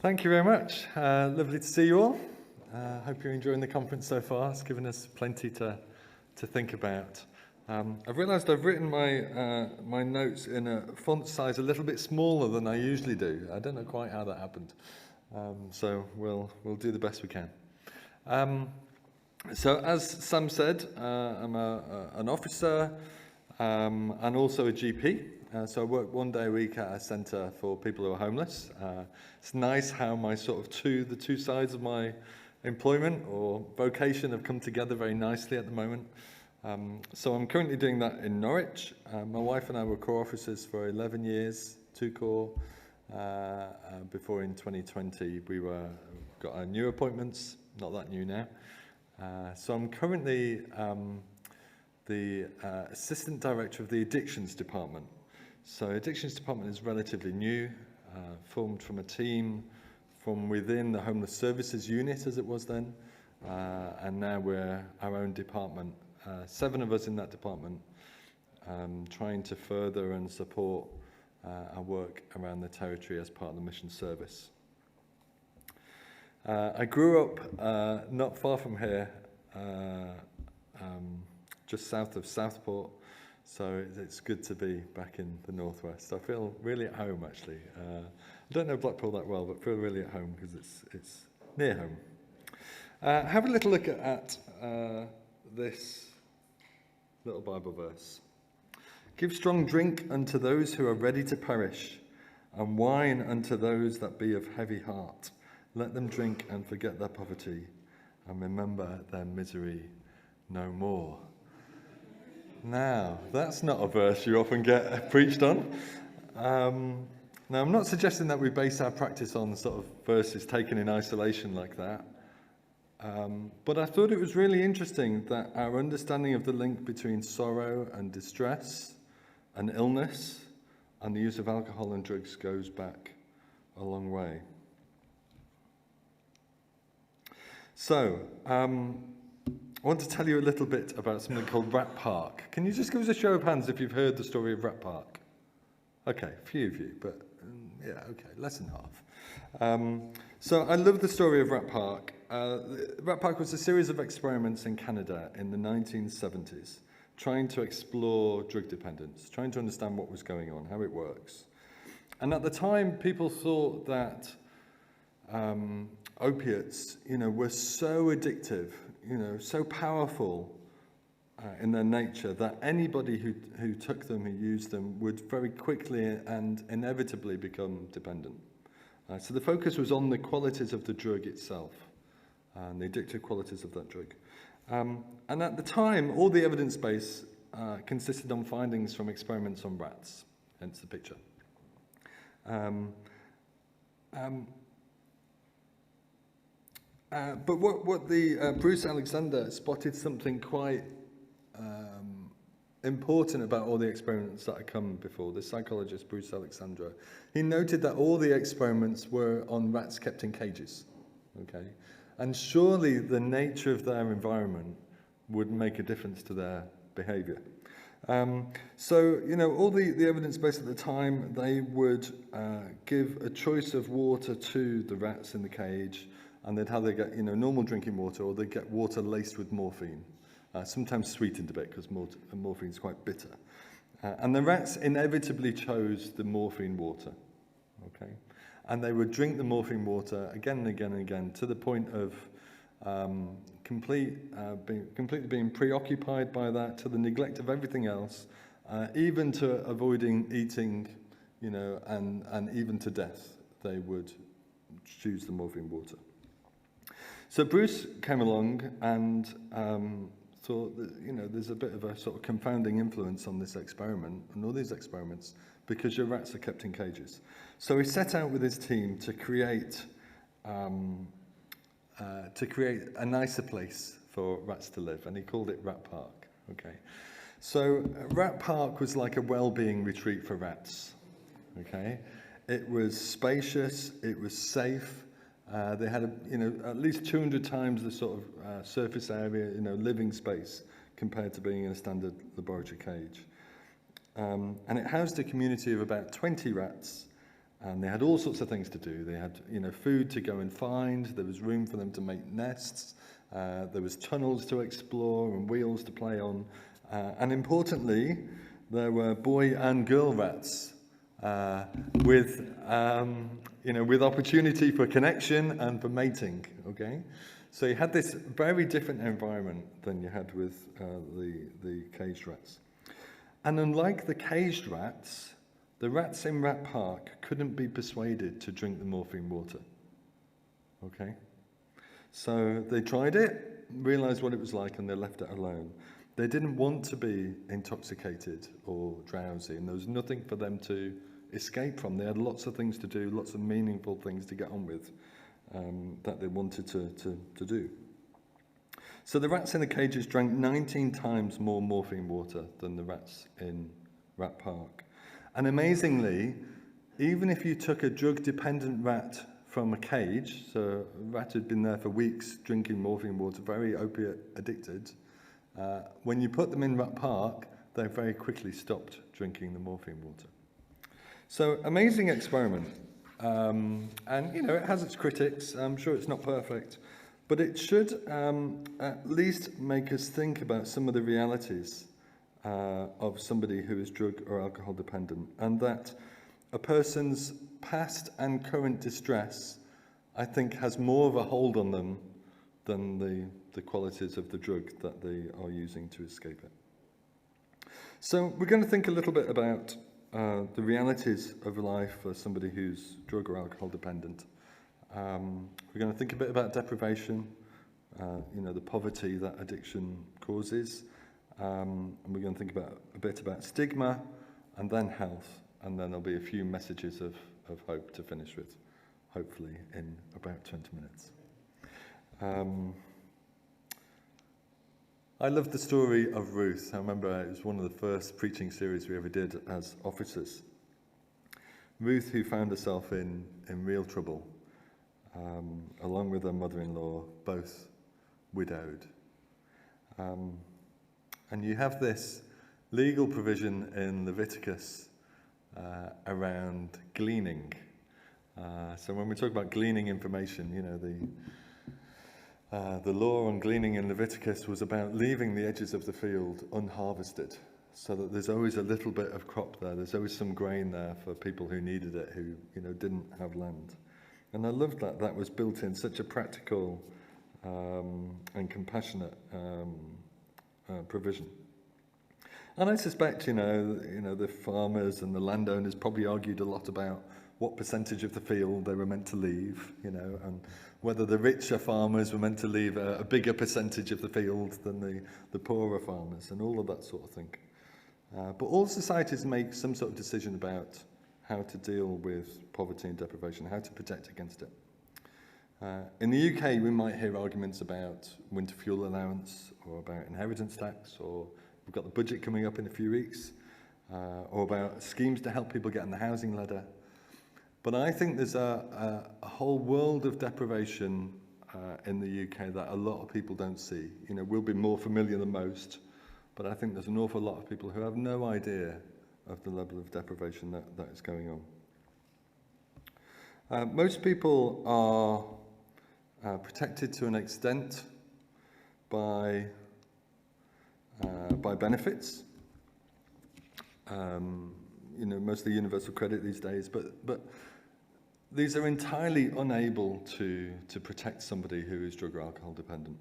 Thank you very much. Lovely to see you all. Hope you're enjoying the conference so far. It's given us plenty to think about. I've realised I've written my notes in a font size a little bit smaller than I usually do. I don't know quite how that happened. So we'll do the best we can. So as Sam said, I'm an officer and also a GP. So I work 1 day a week at a centre for people who are homeless. It's nice how the two sides of my employment or vocation have come together very nicely at the moment. So I'm currently doing that in Norwich. My wife and I were core officers for 11 years, 2 core. Before in 2020 we got our new appointments, not that new now. So I'm currently the Assistant Director of the Addictions Department. So Addictions Department is relatively new, formed from a team from within the Homeless Services Unit as it was then, and now we're our own department, 7 of us in that department, trying to further and support our work around the territory as part of the mission service. I grew up not far from here, just south of Southport, so it's good to be back in the northwest. I feel really at home actually. I don't know Blackpool that well, but feel really at home because it's near home. Have a little look at this little Bible verse. Give strong drink unto those who are ready to perish, and wine unto those that be of heavy heart. Let them drink and forget their poverty, and remember their misery no more. Now, that's not a verse you often get preached on. Now, I'm not suggesting that we base our practice on sort of verses taken in isolation like that. But I thought it was really interesting that our understanding of the link between sorrow and distress and illness and the use of alcohol and drugs goes back a long way. So, I want to tell you a little bit about something called Rat Park. Can you just give us a show of hands if you've heard the story of Rat Park? Okay, a few of you, but yeah, okay, less than half. So I love the story of Rat Park. Rat Park was a series of experiments in Canada in the 1970s, trying to explore drug dependence, trying to understand what was going on, how it works. And at the time, people thought that opiates, were so addictive, so powerful in their nature that anybody who took them, who used them, would very quickly and inevitably become dependent. So the focus was on the qualities of the drug itself and the addictive qualities of that drug. And at the time, all the evidence base consisted on findings from experiments on rats, hence the picture. But what the Bruce Alexander spotted something quite important about all the experiments that had come before. The psychologist Bruce Alexander, he noted that all the experiments were on rats kept in cages. Okay, and surely the nature of their environment would make a difference to their behaviour. So all the evidence base at the time, they would give a choice of water to the rats in the cage. And they'd either get, normal drinking water, or they'd get water laced with morphine, sometimes sweetened a bit because morphine is quite bitter. And the rats inevitably chose the morphine water, okay? And they would drink the morphine water again and again and again to the point of completely being preoccupied by that, to the neglect of everything else, even to avoiding eating, and even to death, they would choose the morphine water. So Bruce came along and thought that, there's a bit of a sort of confounding influence on this experiment and all these experiments because your rats are kept in cages. So he set out with his team to create a nicer place for rats to live, and he called it Rat Park. Okay, so Rat Park was like a well-being retreat for rats. Okay, it was spacious, it was safe. They had, at least 200 times the sort of surface area, living space compared to being in a standard laboratory cage. And it housed a community of about 20 rats And they had all sorts of things to do. They had, food to go and find. There was room for them to make nests. There was tunnels to explore and wheels to play on. And importantly, there were boy and girl rats with opportunity for connection and for mating. Okay, so you had this very different environment than you had with the caged rats. And unlike the caged rats, the rats in Rat Park couldn't be persuaded to drink the morphine water. Okay? So they tried it, realized what it was like, and they left it alone. They didn't want to be intoxicated or drowsy, and there was nothing for them to escape from. They had lots of things to do, lots of meaningful things to get on with that they wanted to do. So the rats in the cages drank 19 times more morphine water than the rats in Rat Park. And amazingly, even if you took a drug-dependent rat from a cage, so a rat had been there for weeks drinking morphine water, very opiate addicted, when you put them in Rat Park, they very quickly stopped drinking the morphine water. So, amazing experiment. And, it has its critics. I'm sure it's not perfect. But it should at least make us think about some of the realities of somebody who is drug or alcohol dependent, and that a person's past and current distress, I think, has more of a hold on them than the qualities of the drug that they are using to escape it. So we're going to think a little bit about the realities of life for somebody who's drug or alcohol dependent. We're going to think a bit about deprivation, the poverty that addiction causes. And we're going to think a bit about stigma, and then health, and then there'll be a few messages of hope to finish with, hopefully in about 20 minutes. I love the story of Ruth. I remember it was one of the first preaching series we ever did as officers. Ruth, who found herself in real trouble, along with her mother-in-law, both widowed. And you have this legal provision in Leviticus around gleaning. So when we talk about gleaning information, the law on gleaning in Leviticus was about leaving the edges of the field unharvested, so that there's always a little bit of crop there. There's always some grain there for people who needed it, who didn't have land. And I loved that. That was built in such a practical and compassionate provision. And I suspect, the farmers and the landowners probably argued a lot about what percentage of the field they were meant to leave, and whether the richer farmers were meant to leave a bigger percentage of the field than the poorer farmers, and all of that sort of thing. But all societies make some sort of decision about how to deal with poverty and deprivation, how to protect against it. In the UK, we might hear arguments about winter fuel allowance, or about inheritance tax, or we've got the budget coming up in a few weeks, or about schemes to help people get on the housing ladder. But I think there's a whole world of deprivation in the UK that a lot of people don't see. We'll be more familiar than most, but I think there's an awful lot of people who have no idea of the level of deprivation that is going on. Most people are protected to an extent by benefits. Mostly universal credit these days, but these are entirely unable to protect somebody who is drug or alcohol dependent.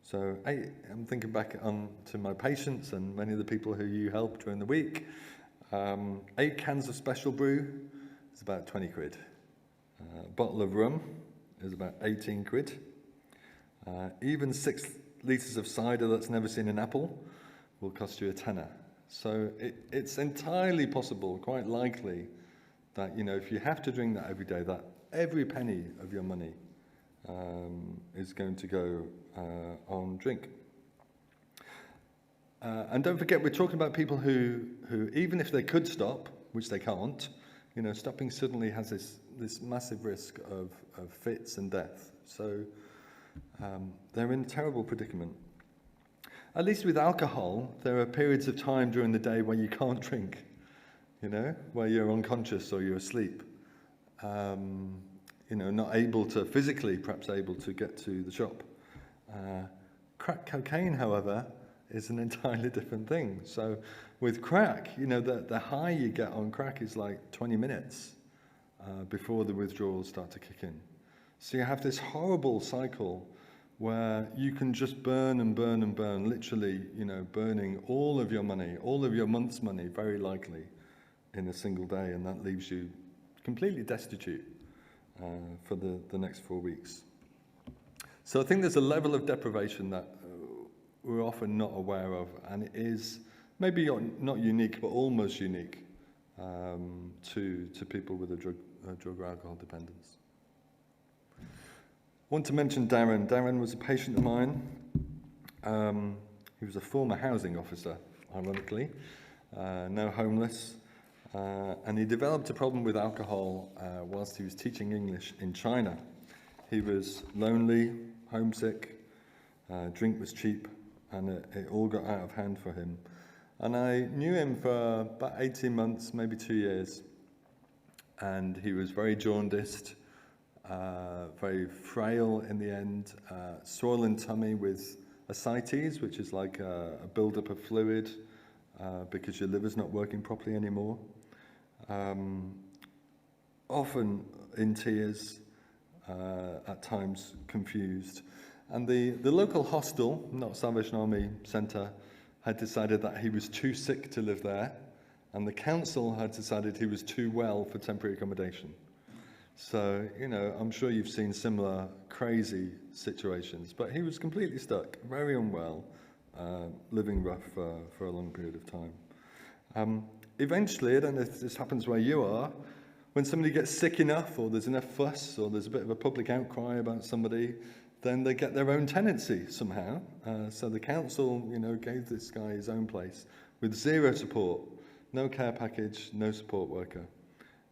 So I'm thinking back on to my patients and many of the people who you help during the week. 8 cans of special brew is about 20 quid. A bottle of rum is about 18 quid. Even 6 litres of cider that's never seen an apple will cost you a tenner. So it's entirely possible, quite likely, that if you have to drink that every day, that every penny of your money is going to go on drink. And don't forget, we're talking about people who even if they could stop, which they can't, stopping suddenly has this massive risk of fits and death. So they're in a terrible predicament. At least with alcohol, there are periods of time during the day where you can't drink, where you're unconscious or you're asleep. not able to, physically perhaps able to get to the shop. Crack cocaine, however, is an entirely different thing. So with crack, the high you get on crack is like 20 minutes before the withdrawals start to kick in. So you have this horrible cycle where you can just burn and burn and burn, literally, burning all of your money, all of your month's money, very likely, in a single day, and that leaves you completely destitute for the next 4 weeks. So I think there's a level of deprivation that we're often not aware of, and it is maybe not unique, but almost unique to people with a drug or alcohol dependence. I want to mention Darren. Darren was a patient of mine. He was a former housing officer, ironically, now homeless, and he developed a problem with alcohol whilst he was teaching English in China. He was lonely, homesick, drink was cheap, and it all got out of hand for him. And I knew him for about 18 months, maybe 2 years, and he was very jaundiced, very frail in the end, swollen tummy with ascites, which is like a buildup of fluid because your liver's not working properly anymore. Often in tears, at times confused. And the local hostel, not Salvation Army Centre, had decided that he was too sick to live there, and the council had decided he was too well for temporary accommodation. So, I'm sure you've seen similar crazy situations, but he was completely stuck, very unwell, living rough for a long period of time. Eventually, I don't know if this happens where you are, when somebody gets sick enough, or there's enough fuss, or there's a bit of a public outcry about somebody, then they get their own tenancy somehow. So the council, gave this guy his own place with zero support, no care package, no support worker.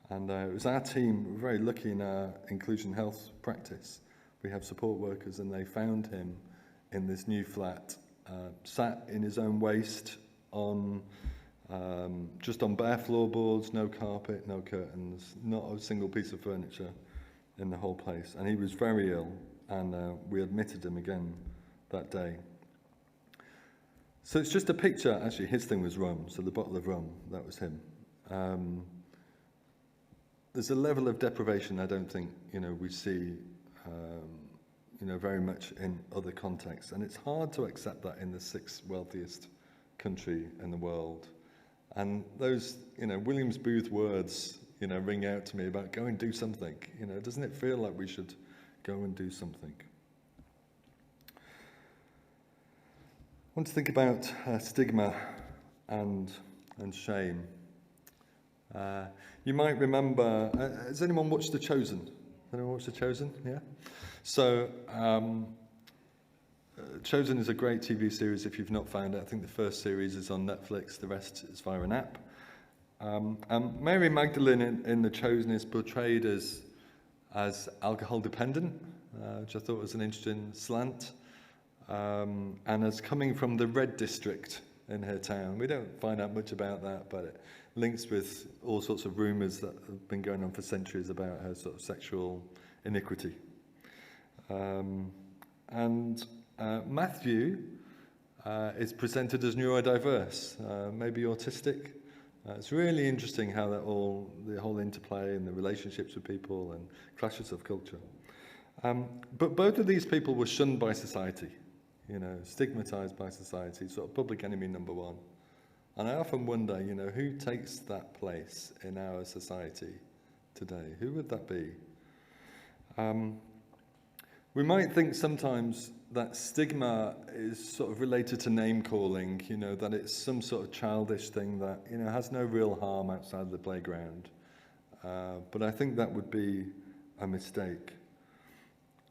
And it was our team, we're very lucky in our inclusion health practice. We have support workers, and they found him in this new flat, sat in his own waste on just on bare floorboards, no carpet, no curtains, not a single piece of furniture in the whole place. And he was very ill, and we admitted him again that day. So it's just a picture. Actually, his thing was rum, so the bottle of rum, that was him. There's a level of deprivation I don't think we see very much in other contexts, and it's hard to accept that in the 6th wealthiest country in the world. And those Williams Booth words ring out to me about go and do something. Doesn't it feel like we should go and do something? I want to think about stigma and shame. You might remember, has anyone watched The Chosen? Anyone watched The Chosen? Yeah? So, Chosen is a great TV series if you've not found it. I think the first series is on Netflix, the rest is via an app. And Mary Magdalene in The Chosen is portrayed as alcohol dependent, which I thought was an interesting slant, and as coming from the Red District in her town. We don't find out much about that, but it links with all sorts of rumours that have been going on for centuries about her sort of sexual iniquity. Matthew is presented as neurodiverse, maybe autistic. It's really interesting how the whole interplay and the relationships with people and clashes of culture. But both of these people were shunned by society, stigmatized by society, sort of public enemy number one. And I often wonder, who takes that place in our society today? Who would that be? We might think sometimes that stigma is sort of related to name calling, that it's some sort of childish thing that, has no real harm outside the playground. But I think that would be a mistake.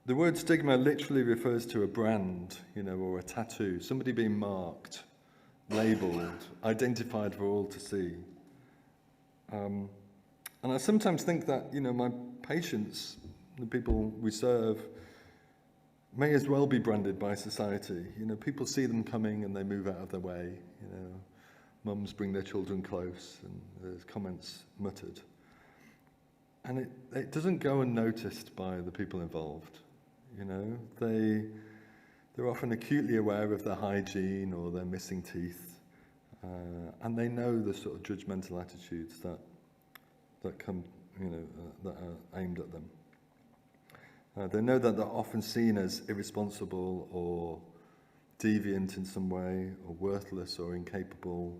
The word stigma literally refers to a brand, or a tattoo, somebody being marked, labelled, identified for all to see. And I sometimes think that, my patients, the people we serve, may as well be branded by society. People see them coming and they move out of their way. Mums bring their children close and there's comments muttered. And it doesn't go unnoticed by the people involved. You know, they're often acutely aware of their hygiene or their missing teeth, and they know the sort of judgmental attitudes that come, you know, that are aimed at them. They know that they're often seen as irresponsible or deviant in some way, or worthless or incapable,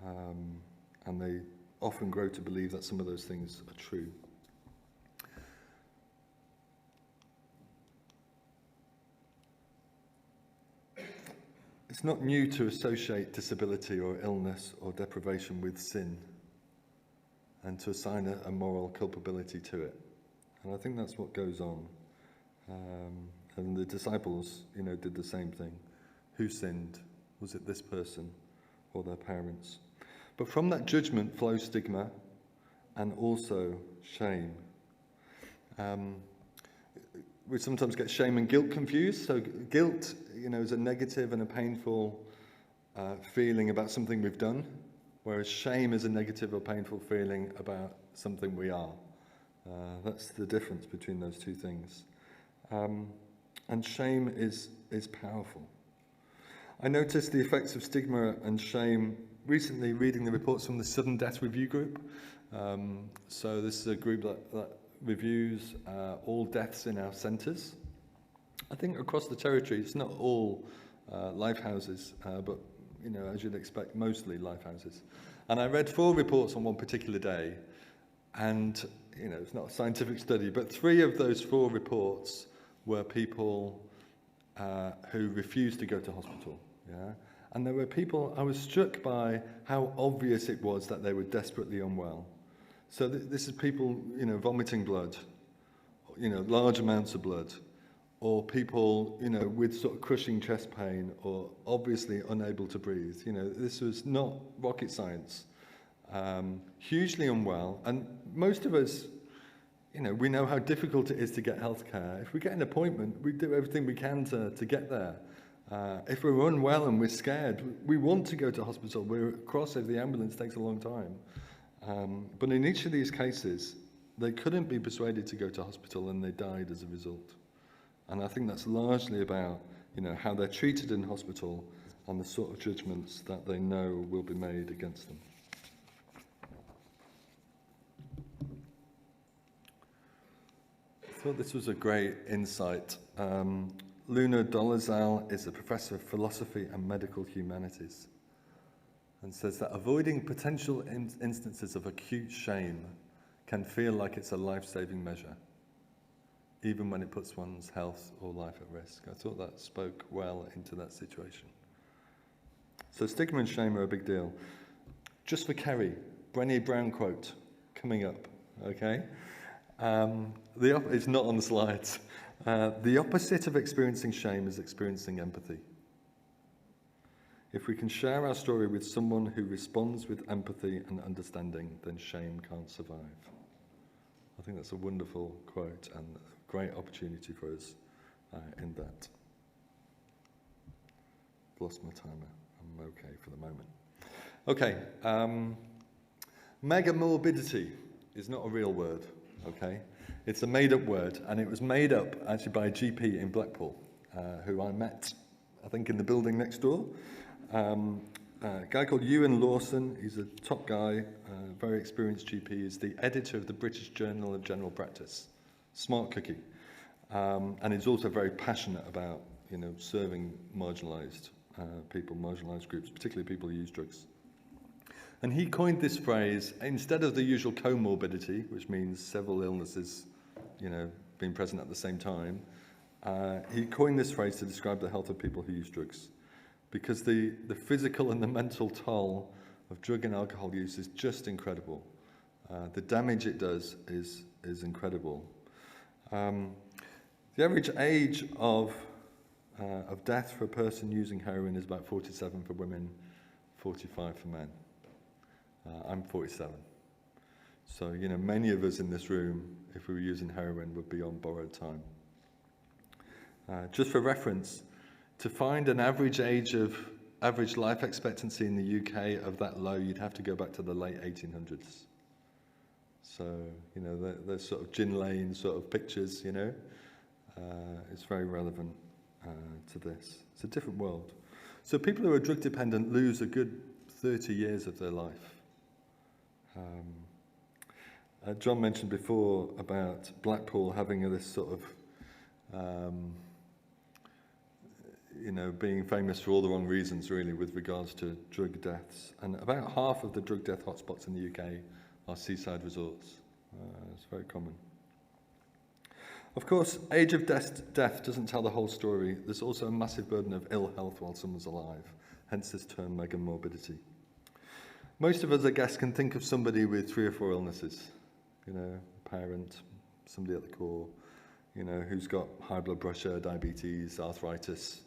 and they often grow to believe that some of those things are true. It's not new to associate disability or illness or deprivation with sin and to assign a moral culpability to it. And I think that's what goes on. And the disciples, you know, did the same thing. Who sinned? Was it this person or their parents? But from that judgment flows stigma and also shame. We sometimes get shame and guilt confused. So guilt, you know, is a negative and a painful feeling about something we've done, whereas shame is a negative or painful feeling about something we are. That's the difference between those two things. And shame is powerful. I noticed the effects of stigma and shame recently reading the reports from the Sudden Death Review Group. So this is a group that reviews all deaths in our centres. I think across the territory, it's not all life houses, but, you know, as you'd expect, mostly life houses. And I read 4 reports on one particular day, and, you know, it's not a scientific study, but 3 of those 4 reports were people who refused to go to hospital. Yeah, and there were people, I was struck by how obvious it was that they were desperately unwell. So this is people, you know, vomiting blood, you know, large amounts of blood, or people, you know, with sort of crushing chest pain or obviously unable to breathe. You know, this was not rocket science. Hugely unwell, and most of us, you know, we know how difficult it is to get healthcare. If we get an appointment, we do everything we can to get there. If we're unwell and we're scared, we want to go to hospital. We're cross if the ambulance takes a long time. But in each of these cases, they couldn't be persuaded to go to hospital and they died as a result. And I think that's largely about, you know, how they're treated in hospital and the sort of judgments that they know will be made against them. I thought this was a great insight. Luna Dolezal is a professor of philosophy and medical humanities, and says that avoiding potential instances of acute shame can feel like it's a life-saving measure, even when it puts one's health or life at risk. I thought that spoke well into that situation. So stigma and shame are a big deal. Just for Kerry, Brené Brown quote coming up, okay? It's not on the slides. The opposite of experiencing shame is experiencing empathy. If we can share our story with someone who responds with empathy and understanding, then shame can't survive. I think that's a wonderful quote and a great opportunity for us in that. I've lost my timer. I'm okay for the moment. Okay, megamorbidity is not a real word, okay? It's a made-up word, and it was made up actually by a GP in Blackpool, who I met, I think, in the building next door. A guy called Ewan Lawson. He's a top guy, very experienced GP. He's the editor of the British Journal of General Practice, smart cookie, and he's also very passionate about, you know, serving marginalised people, marginalised groups, particularly people who use drugs. And he coined this phrase instead of the usual comorbidity, which means several illnesses, you know, being present at the same time. He coined this phrase to describe the health of people who use drugs, because the physical and the mental toll of drug and alcohol use is just incredible. The damage it does is incredible. The average age of death for a person using heroin is about 47 for women, 45 for men. I'm 47. So, you know, many of us in this room, if we were using heroin, would be on borrowed time. Just for reference, to find an average life expectancy in the UK of that low, you'd have to go back to the late 1800s. So, you know, they're sort of gin lane sort of pictures, you know. It's very relevant to this. It's a different world. So people who are drug dependent lose a good 30 years of their life. John mentioned before about Blackpool having this sort of, you know, being famous for all the wrong reasons, really, with regards to drug deaths. And about half of the drug death hotspots in the UK are seaside resorts. It's very common. Of course, age of death doesn't tell the whole story. There's also a massive burden of ill health while someone's alive, hence this term megamorbidity. Most of us, I guess, can think of somebody with 3 or 4 illnesses. You know, a parent, somebody at the core, you know, who's got high blood pressure, diabetes, arthritis,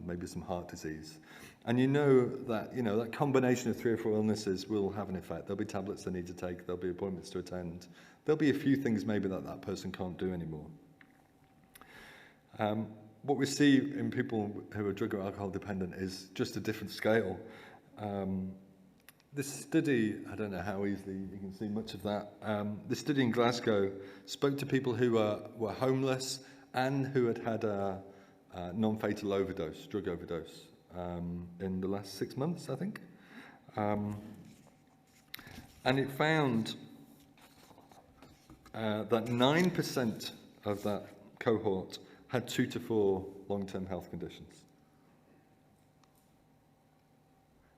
maybe some heart disease. And you know, that combination of 3 or 4 illnesses will have an effect. There'll be tablets they need to take, there'll be appointments to attend. There'll be a few things maybe that person can't do anymore. What we see in people who are drug or alcohol dependent is just a different scale. This study, I don't know how easily you can see much of that. This study in Glasgow spoke to people who were homeless and who had a non-fatal overdose, drug overdose, in the last 6 months, I think. And it found that 9% of that cohort had 2 to 4 long-term health conditions.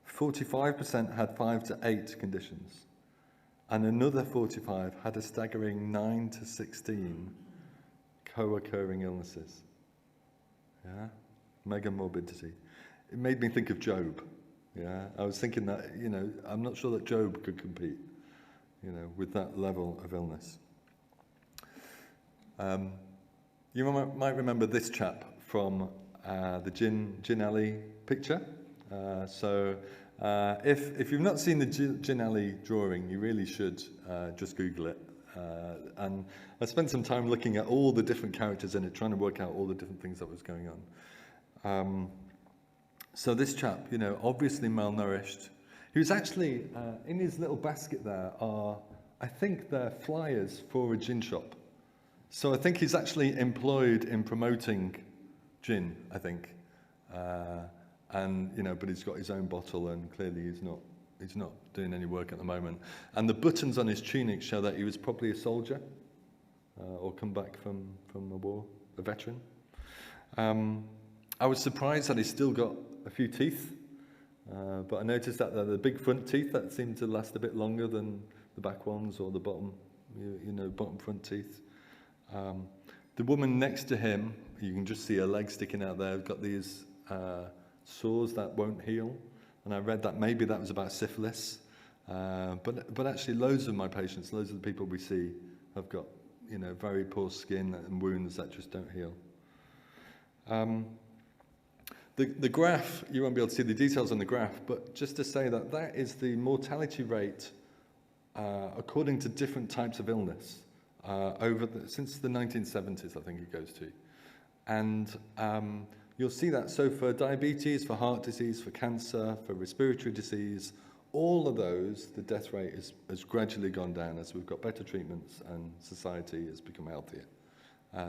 45% had 5 to 8 conditions, and another 45 had a staggering 9 to 16 co-occurring illnesses. Yeah, megamorbidity. It made me think of Job. Yeah, I was thinking that, you know, I'm not sure that Job could compete, you know, with that level of illness. You might remember this chap from the Gin Alley picture. If you've not seen the Gin Alley drawing, you really should just Google it. And I spent some time looking at all the different characters in it, trying to work out all the different things that was going on. So this chap, you know, obviously malnourished. He was actually, in his little basket there are, I think they're flyers for a gin shop. So I think he's actually employed in promoting gin, I think. And, you know, but he's got his own bottle, and clearly he's not doing any work at the moment. And the buttons on his tunic show that he was probably a soldier, or come back from the war, a veteran. I was surprised that he's still got a few teeth, but I noticed that they're the big front teeth that seem to last a bit longer than the back ones or the bottom, bottom front teeth. The woman next to him, you can just see her leg sticking out there, got these sores that won't heal, and I read that maybe that was about syphilis, but actually loads of my patients, loads of the people we see have got, you know, very poor skin and wounds that just don't heal. The graph, you won't be able to see the details on the graph, but just to say that is the mortality rate according to different types of illness since the 1970s, I think it goes to. And you'll see that. So for diabetes, for heart disease, for cancer, for respiratory disease, all of those, the death rate has gradually gone down as we've got better treatments and society has become healthier.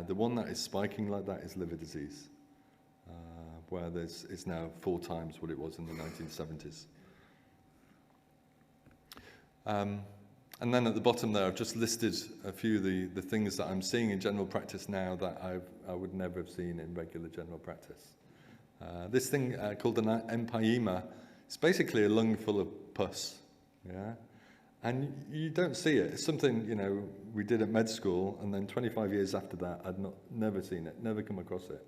The one that is spiking like that is liver disease, where it's now 4 times what it was in the 1970s. And then at the bottom there, I've just listed a few of the things that I'm seeing in general practice now that I would never have seen in regular general practice. This thing called an empyema, it's basically a lung full of pus, yeah? And you don't see it. It's something, you know, we did at med school, and then 25 years after that, I'd never seen it, never come across it.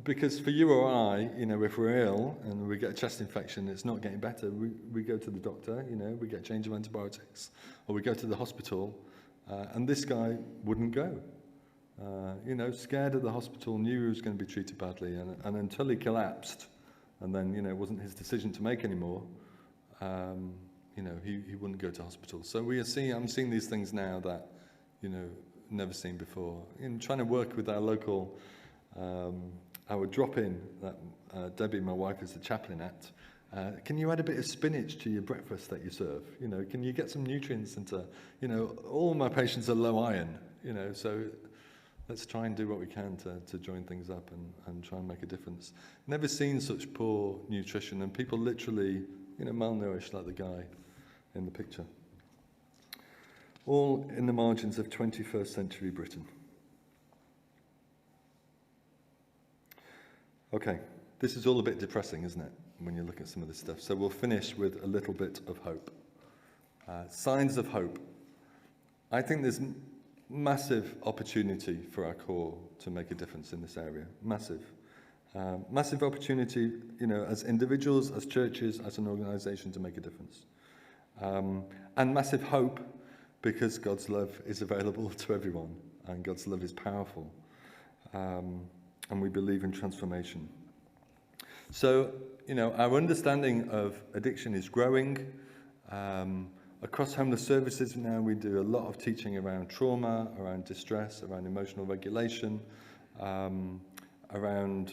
Because for you or I, you know, if we're ill and we get a chest infection, it's not getting better, we go to the doctor, you know, we get a change of antibiotics, or we go to the hospital, and this guy wouldn't go. You know, scared of the hospital, knew he was going to be treated badly, and until he collapsed, and then, you know, it wasn't his decision to make anymore, you know, he wouldn't go to hospital. So I'm seeing these things now that, you know, never seen before. In trying to work with our local, our drop-in that Debbie, my wife, is the chaplain at, Can you add a bit of spinach to your breakfast that you serve? You know, can you get some nutrients into, you know, all my patients are low iron, you know, so let's try and do what we can to join things up and try and make a difference. Never seen such poor nutrition, and people literally, you know, malnourished like the guy in the picture. All in the margins of 21st century Britain. Okay, this is all a bit depressing, isn't it, when you look at some of this stuff? So we'll finish with a little bit of hope. Signs of hope. I think there's massive opportunity for our core to make a difference in this area. Massive. Massive opportunity, you know, as individuals, as churches, as an organisation to make a difference. And massive hope, because God's love is available to everyone, and God's love is powerful. And we believe in transformation. So, you know, our understanding of addiction is growing. Across homeless services now, we do a lot of teaching around trauma, around distress, around emotional regulation, around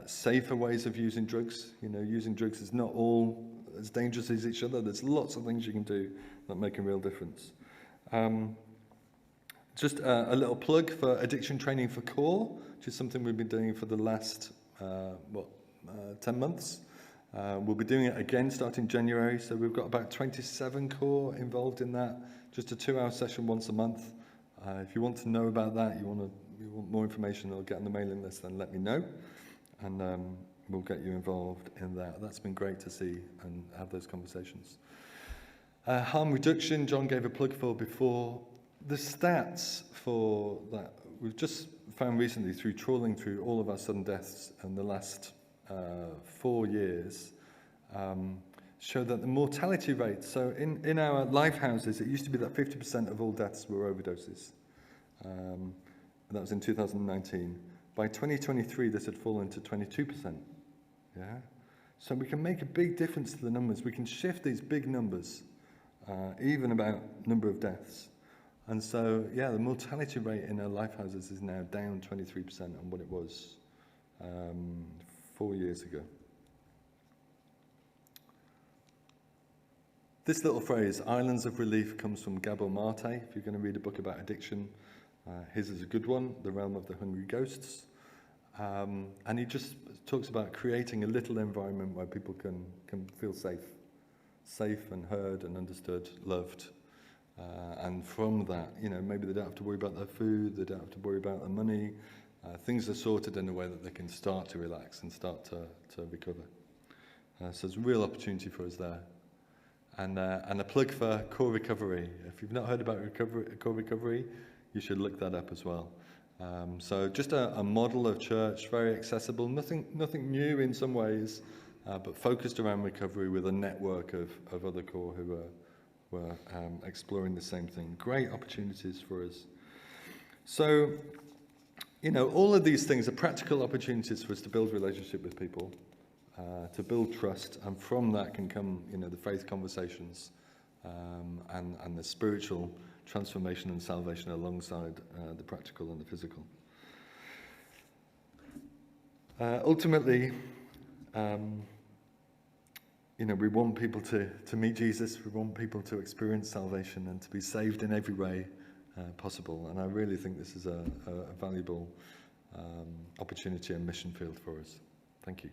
safer ways of using drugs. You know, using drugs is not all as dangerous as each other. There's lots of things you can do that make a real difference. Just a little plug for addiction training for core, which is something we've been doing for the last 10 months. We'll be doing it again starting January, so we've got about 27 core involved in that, just a 2-hour session once a month. If you want to know about that, you want more information or get on the mailing list, then let me know, and we'll get you involved in that. That's been great to see and have those conversations. Harm reduction, John gave a plug for before. The stats for that, we've just found recently through trawling through all of our sudden deaths in the last 4 years, show that the mortality rate, so in our life houses, it used to be that 50% of all deaths were overdoses. And that was in 2019. By 2023, this had fallen to 22%. Yeah? So we can make a big difference to the numbers. We can shift these big numbers, even about number of deaths. And so, yeah, the mortality rate in our life houses is now down 23% on what it was 4 years ago. This little phrase, islands of relief, comes from Gabor Mate. If you're going to read a book about addiction, his is a good one, The Realm of the Hungry Ghosts. And he just talks about creating a little environment where people can feel safe and heard and understood, loved. And from that, you know, maybe they don't have to worry about their food, they don't have to worry about their money. Things are sorted in a way that they can start to relax and start to recover. So there's a real opportunity for us there. And a plug for core recovery. If you've not heard about core recovery, you should look that up as well. So just a model of church, very accessible, nothing new in some ways, but focused around recovery with a network of other core who were exploring the same thing. Great opportunities for us. So, you know, all of these things are practical opportunities for us to build relationship with people, to build trust, and from that can come, you know, the faith conversations and the spiritual transformation and salvation alongside the practical and the physical. Ultimately, you know, we want people to meet Jesus, we want people to experience salvation and to be saved in every way possible. And I really think this is a valuable opportunity and mission field for us. Thank you.